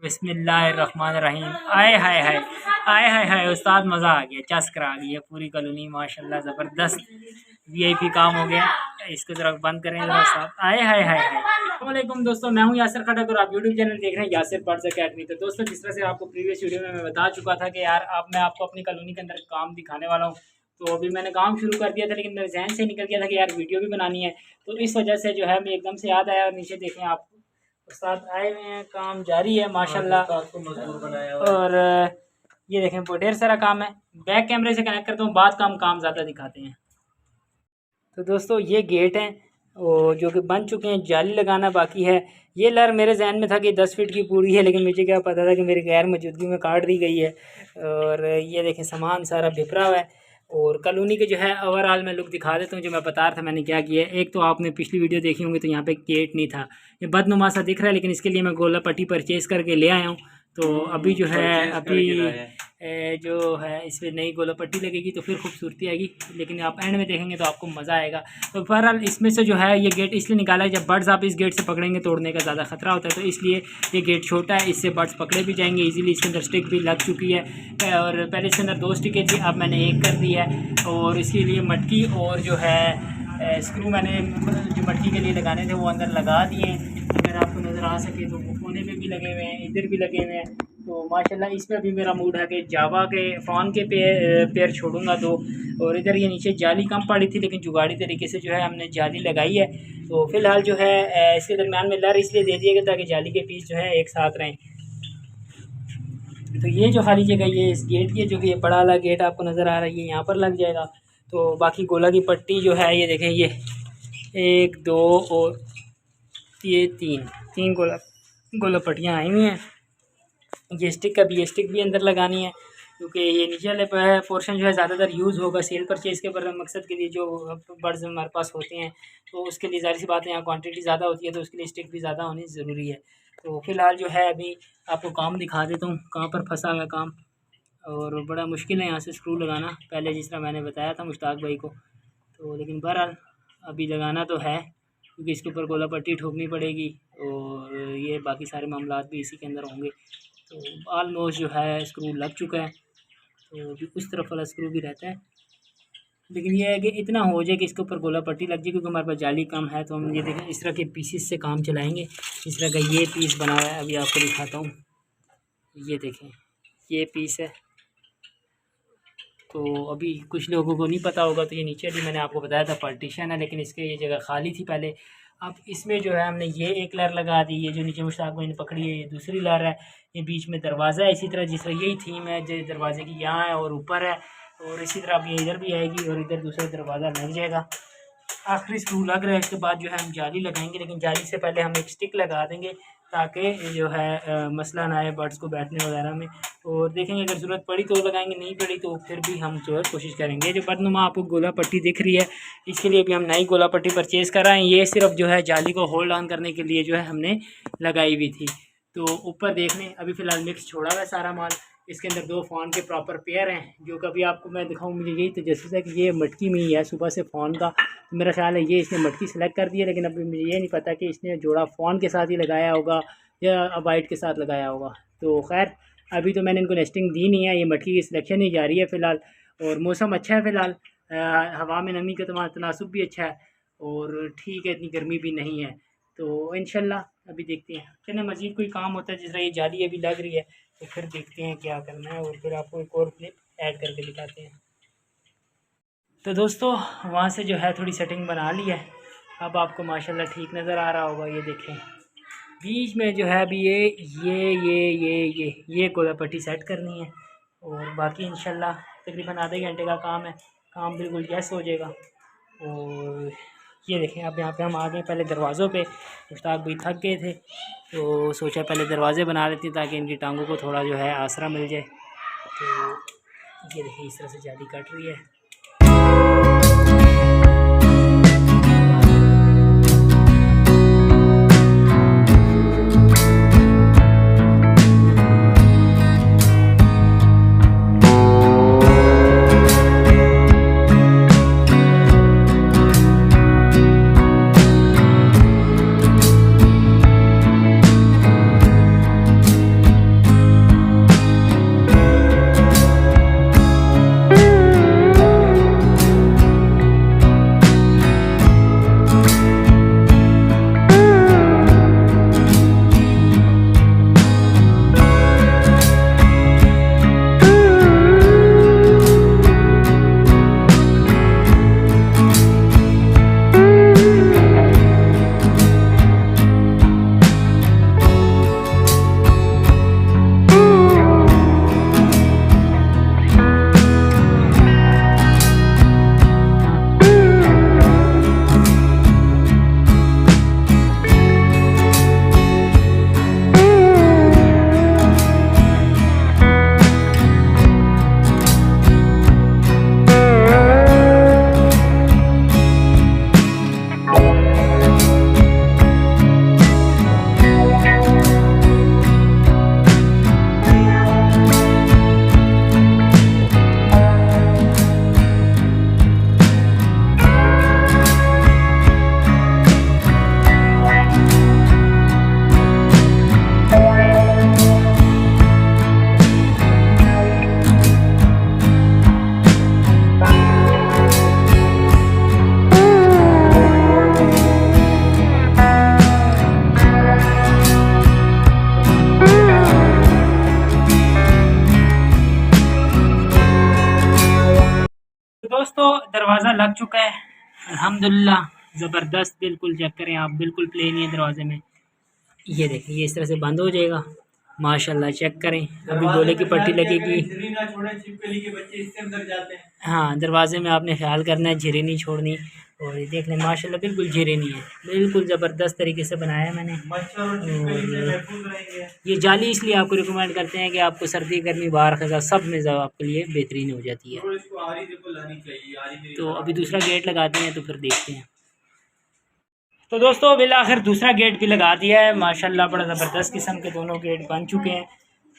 बिस्मिल्लाहिर्रहमानिर्रहीम। आए हाय हाय, आए हाय हाय उस्ताद, मज़ा आ गया, चस्कर आ गई है पूरी कॉलोनी माशाल्लाह, ज़बरदस्त वीआईपी काम हो गया। इसको ज़रा बंद करें ज़रा उस्ताद। आए हाय हाय हाय। अस्सलामुअलैकुम दोस्तों, मैं हूं यासिर खटक और आप यूट्यूब चैनल देख रहे हैं यासिर बर्ड्स अकेडमी। तो दोस्तों, जिस तरह से आपको प्रीवियस वीडियो में मैं बता चुका था कि यार अब मैं आपको अपनी कॉलोनी के अंदर काम दिखाने वाला हूँ। तो अभी मैंने काम शुरू कर दिया था, लेकिन मेरे जहन से निकल गया था कि यार वीडियो भी बनानी है। तो इस वजह से जो है मैं एकदम से याद आया। और नीचे देखें आप, उस्ताद आए हुए हैं, काम जारी है माशाल्लाह। और ये देखें वो ढेर सारा काम है। बैक कैमरे से कनेक्ट करता हूँ, बाद काम ज़्यादा दिखाते हैं। तो दोस्तों, ये गेट हैं और जो कि बन चुके हैं, जाली लगाना बाकी है। ये लर मेरे जहन में था कि 10 फीट की पूरी है, लेकिन मुझे क्या पता था कि मेरी गैर मौजूदगी में काट दी गई है। और ये देखें सामान सारा बिखरा हुआ है। और कॉलोनी के जो है ओवरऑल मैं लुक दिखा देता हूँ। जो मैं बता रहा था मैंने क्या किया है। एक तो आपने पिछली वीडियो देखी होंगी, तो यहाँ पे गेट नहीं था, ये बदनुमा सा दिख रहा है, लेकिन इसके लिए मैं गोला पट्टी परचेज़ करके ले आया हूँ। तो अभी जो है जो है इस पर नई गोला पट्टी लगेगी तो फिर खूबसूरती आएगी, लेकिन आप एंड में देखेंगे तो आपको मज़ा आएगा। तो बहरहाल इसमें से जो है ये गेट इसलिए निकाला है, जब बर्ड्स आप इस गेट से पकड़ेंगे तोड़ने का ज़्यादा ख़तरा होता है, तो इसलिए ये गेट छोटा है, इससे बर्ड्स पकड़े भी जाएंगे ईजीली। इसके अंदर स्टिक भी लग चुकी है, और पहले इसके अंदर 2 स्टिकें थी, अब मैंने 1 कर दी है। और इसके लिए मटकी और जो है स्क्रू मैंने जो मटकी के लिए लगाने थे वो अंदर लगा दिए हैं। अगर आपको नज़र आ सके तो वो कोने में भी लगे हुए हैं, इधर भी लगे हुए हैं। तो माशाल्लाह इसमें भी मेरा मूड है कि जावा के फ़ोन के पैर छोड़ूंगा 2। और इधर ये नीचे जाली कम पड़ी थी, लेकिन जुगाड़ी तरीके से जो है हमने जाली लगाई है। तो फ़िलहाल जो है इसके दरमियान में लर इसलिए दे दिया गया ताकि जाली के पीस जो है एक साथ रहें। तो ये जो खाली जगह ये इस गेट की, जो कि ये बड़ा वाला गेट आपको नज़र आ रहा है, ये यहाँ पर लग जाएगा। तो बाकी गोला की पट्टी जो है ये देखें, ये 1 2 और ये 3 गोला पट्टियाँ आई हुई हैं। ये स्टिक का भी, ये स्टिक भी अंदर लगानी है, क्योंकि ये नीचे वाले पोर्शन जो है ज़्यादातर यूज़ होगा सेल परचेज़ के मकसद के लिए। जो बर्ड्स हमारे पास होते हैं तो उसके लिए ज़ाहिर सी बात है यहाँ क्वांटिटी ज़्यादा होती है, तो उसके लिए स्टिक भी ज़्यादा होनी ज़रूरी है। तो फ़िलहाल जो है अभी आपको काम दिखा देता हूँ कहाँ पर फंसा हुआ काम। और बड़ा मुश्किल है यहाँ से स्क्रू लगाना, पहले जिस तरह मैंने बताया था मुश्ताक भाई को। तो लेकिन बहरहाल अभी लगाना तो है, क्योंकि इसके ऊपर गोला पट्टी ठोकनी पड़ेगी और ये बाकी सारे मामलात भी इसी के अंदर होंगे। तो ऑलमोस्ट जो है स्क्रू लग चुका है, तो अभी उस तरफ वाला स्क्रू भी रहता है। लेकिन ये है कि इतना हो जाए कि इसके ऊपर गोला पट्टी लग जाए, क्योंकि हमारे पास जाली कम है। तो हम ये देखें इस तरह के पीसेस से काम चलाएंगे। इस तरह का ये पीस बना हुआ है, अभी आपको दिखाता हूँ। ये देखें ये पीस है। तो अभी कुछ लोगों को नहीं पता होगा, तो ये नीचे भी मैंने आपको बताया था पार्टीशन है, लेकिन इसके ये जगह खाली थी पहले। अब इसमें जो है हमने ये एक लर लगा दी, ये जो नीचे मुश्ताक भाई ने पकड़ी है ये दूसरी लर है। ये बीच में दरवाज़ा है, इसी तरह जिस तरह यही थीम है जो दरवाजे की यहाँ है और ऊपर है। और इसी तरह अब ये इधर भी आएगी और इधर दूसरा दरवाज़ा लग जाएगा। आखिरी स्क्रू लग रहा है, इसके बाद जो है हम जाली लगाएंगे, लेकिन जाली से पहले हम एक स्टिक लगा देंगे ताकि जो है मसला ना आए बर्ड्स को बैठने वगैरह में। और देखेंगे अगर ज़रूरत पड़ी तो लगाएंगे, नहीं पड़ी तो फिर भी हम जो है कोशिश करेंगे। जो बदनुमा आपको गोला पट्टी दिख रही है, इसके लिए भी हम नई गोला पट्टी परचेज़ कर रहे हैं। ये सिर्फ जो है जाली को होल्ड ऑन करने के लिए जो है हमने लगाई हुई थी। तो ऊपर देख लें, अभी फ़िलहाल मिक्स छोड़ा हुआ है सारा माल। इसके अंदर 2 फ़ोन के प्रॉपर पेयर हैं, जो कभी आपको मैं दिखाऊँ। मुझे यही तजस्सुस है कि ये मटकी में ही है सुबह से फ़ोन का। तो मेरा ख्याल है ये इसने मटकी सेलेक्ट कर दी है, लेकिन अभी मुझे ये नहीं पता कि इसने जोड़ा फ़ोन के साथ ही लगाया होगा या अबाइट के साथ लगाया होगा। तो खैर अभी तो मैंने इनको नेस्टिंग दी नहीं है, ये मटकी की सिलेक्शन ही जारी है फ़िलहाल। और मौसम अच्छा है फ़िलहाल, हवा में नमी का तनासुब भी अच्छा है और ठीक है, इतनी गर्मी भी नहीं है। तो इंशाल्लाह अभी देखते हैं, चलिए मज़ीद कोई काम होता है, जिस तरह ये जाली अभी लग रही है तो फिर देखते हैं क्या करना है, और फिर आपको एक और क्लिप ऐड करके दिखाते हैं। तो दोस्तों, वहाँ से जो है थोड़ी सेटिंग बना ली है, अब आपको माशाल्लाह ठीक नज़र आ रहा होगा। ये देखें बीच में जो है अभी ये गोला पट्टी सेट करनी है, और बाकी इंशाल्लाह तकरीबन आधे घंटे का काम है, काम बिल्कुल जैस हो जाएगा। और ये देखें अब यहाँ पे हम आ गए पहले दरवाज़ों पे। मुश्ताक भाई थक गए थे तो सोचा पहले दरवाज़े बना लेते हैं ताकि इनकी टांगों को थोड़ा जो है आसरा मिल जाए। तो ये देखिए इस तरह से जाली कट रही है। दरवाज़ा लग चुका है अल्हम्दुलिल्लाह, ज़बरदस्त। बिल्कुल चेक करें आप, बिल्कुल प्लेन ही है दरवाजे में। ये देखें, ये इस तरह से बंद हो जाएगा माशाल्लाह। चेक करें, अभी गोले की पट्टी लगेगी। हाँ, दरवाजे में आपने ख्याल करना है, झिरी नहीं छोड़नी। और ये देख लें माशाल्लाह, बिल्कुल झिरी नहीं है, बिल्कुल ज़बरदस्त तरीके से बनाया है मैंने। और ये जाली इसलिए आपको रिकमेंड करते हैं कि आपको सर्दी गर्मी बाहर खजा सब में आपके लिए बेहतरीन हो जाती है। तो अभी दूसरा गेट लगाते हैं तो फिर देखते हैं। तो दोस्तों बिल आखिर दूसरा गेट भी लगा दिया है माशाल्लाह, बड़ा ज़बरदस्त किस्म के दोनों गेट बन चुके हैं।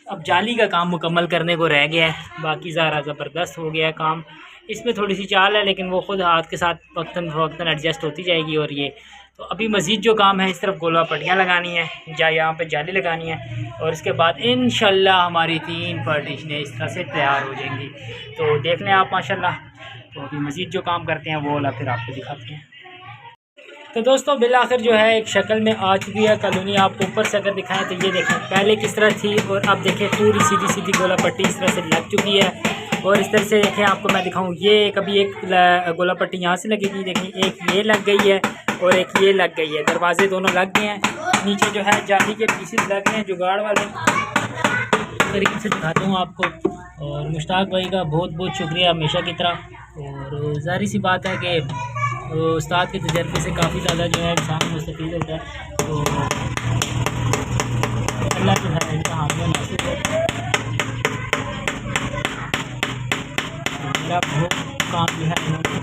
अब जाली का काम मुकम्मल करने को रह गया है, बाकी सारा ज़बरदस्त हो गया है काम। इसमें थोड़ी सी चाल है लेकिन वो ख़ुद हाथ के साथ वक्तन फ़वक्तन एडजस्ट होती जाएगी। और ये तो अभी मज़ीद जो काम है, इस तरफ गोला पट्टियाँ लगानी है या यहाँ पे जाली लगानी है, और इसके बाद इंशाल्लाह हमारी 3 पार्टीशनें इस तरह से तैयार हो जाएंगी। तो देख लें आप माशाल्लाह। तो अभी मज़ीद जो काम करते हैं वो वाला फिर आपको दिखाते हैं। तो दोस्तों बिल आखिर जो है एक शक्ल में आ चुकी है कॉलोनी। आपको ऊपर से अगर दिखाएं तो ये देखें पहले किस तरह थी, और अब देखें पूरी सीधी सीधी गोला पट्टी इस तरह से लग चुकी है। और इस तरह से देखें, आपको मैं दिखाऊं, ये कभी एक गोला पट्टी यहाँ से लगेगी, देखें एक ये लग गई है और एक ये लग गई है। दरवाजे दोनों लग गए हैं, नीचे जो है जाली के पीसेस लग गए हैं जुगाड़ वाले। तरीके से दिखाता हूँ आपको। और मुश्ताक भाई का बहुत बहुत शुक्रिया हमेशा की तरह। और ज़ाहिर सी बात है कि उस्ताद के तजर्बे से काफ़ी ज़्यादा जो है इंसान मुस्तफ़ीद होता है। तो अल्लाह जो है इनका हामिया नासिर है। मेरा बहुत काम जो है इन्होंने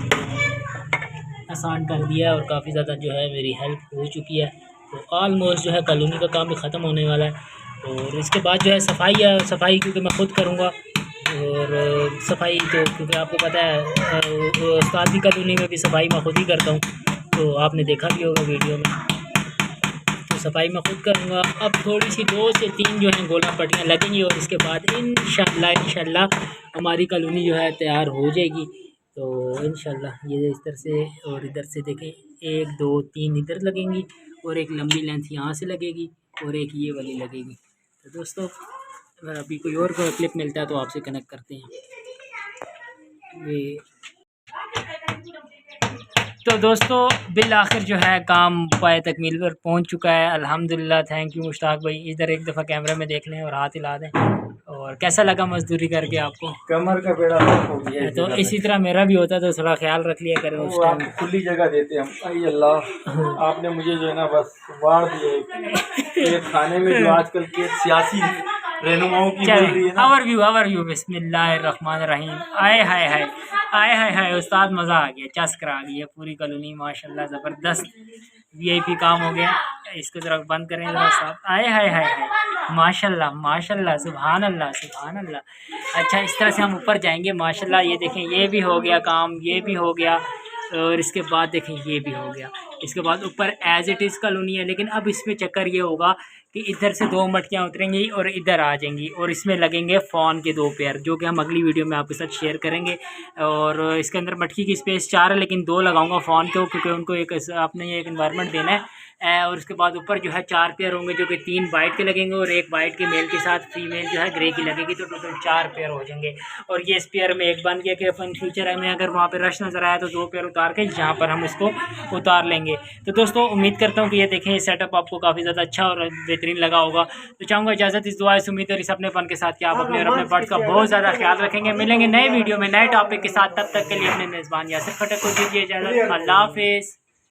आसान कर दिया है और काफ़ी ज़्यादा जो है मेरी हेल्प हो चुकी है। तो ऑलमोस्ट जो है कॉलोनी का काम भी ख़त्म होने वाला है। और इसके बाद जो है सफाई है, सफाई क्योंकि मैं ख़ुद करूँगा। और सफाई तो क्योंकि आपको पता है उस्ताद की कॉलोनी में भी सफाई मैं खुद ही करता हूँ, तो आपने देखा भी होगा वीडियो में। तो सफाई मैं खुद करूँगा। अब थोड़ी सी 2 से 3 जो है गोला पट्टियाँ लगेंगी और इसके बाद इंशाल्लाह हमारी कॉलोनी जो है तैयार हो जाएगी। तो इंशाल्लाह ये इस तरह से, और इधर से देखें 1 2 3 इधर लगेंगी और एक लंबी लेंथ यहाँ से लगेगी और एक ये वाली लगेगी। तो दोस्तों अगर अभी कोई और क्लिप मिलता है तो आपसे कनेक्ट करते हैं। ये तो दोस्तों बिल आखिर जो है काम पाए तकमील पर पहुंच चुका है अल्हम्दुलिल्लाह। थैंक यू मुश्ताक भाई। इधर एक दफ़ा कैमरे में देख लें और हाथ हिला दें। और कैसा लगा मजदूरी करके आपको? कमर का बेड़ा हो गया। तो इसी तरह मेरा भी होता तो थोड़ा ख्याल रख लिया करें उस टाइम। खुली जगह देते हम। अरे अल्लाह, आपने मुझे जो है ना बस वार दिए खाने में जो आजकल के सियासी रहनुमाओं की बोल रही है ना। ओवरव्यू बिस्मिल्लाहिर्रहमानिर्रहीम। आए हाय हाय आए हाय हाय उस्ताद, मज़ा आ गया, चस्कर आ गई है पूरी कॉलोनी माशाल्लाह, ज़बरदस्त वीआईपी काम हो गया। इसको ज़रा बंद करें ज़रा साहब। आए हाय हाय हाय माशाल्लाह माशाल्लाह, सुभान अल्लाह सुभान अल्लाह। अच्छा इस तरह से हम ऊपर जाएंगे माशाल्लाह। ये देखें ये भी हो गया काम, ये भी हो गया, और इसके बाद देखें ये भी हो गया। इसके बाद ऊपर एज इट इज़ कॉलोनी है, लेकिन अब इसमें चक्कर ये होगा कि इधर से 2 मटकियाँ उतरेंगी और इधर आ जाएंगी, और इसमें लगेंगे फ़ोन के 2 पेयर, जो कि हम अगली वीडियो में आपके साथ शेयर करेंगे। और इसके अंदर मटकी की स्पेस 4 है, लेकिन 2 लगाऊंगा फ़ोन के, क्योंकि उनको एक आपने एक इन्वायरमेंट देना है। और उसके बाद ऊपर जो है 4 पेयर होंगे, जो कि 3 वाइट के लगेंगे और 1 वाइट के मेल के साथ फीमेल जो है ग्रे की लगेगी। तो टोटल 4 पेयर हो जाएंगे। और ये इस पेयर में एक बन गया कि इन फ्यूचर हमें अगर वहाँ पे रश नज़र आया तो 2 पेयर उतार के यहाँ पर हम इसको उतार लेंगे। तो दोस्तों उम्मीद करता हूँ कि ये देखें ये सेटअप आपको काफ़ी ज़्यादा अच्छा और बेहतरीन लगा होगा। तो चाहूँगा इजाज़त इस दुआ से, उम्मीद और इस अपने फन के साथ कि आप अपने और अपने बर्ड्स का बहुत ज़्यादा ख्याल रखेंगे। मिलेंगे नए वीडियो में नए टॉपिक के साथ, तब तक के लिए अपने मेज़बान यासिर खटक को दीजिए इजाज़त। अल्लाह हाफिज़।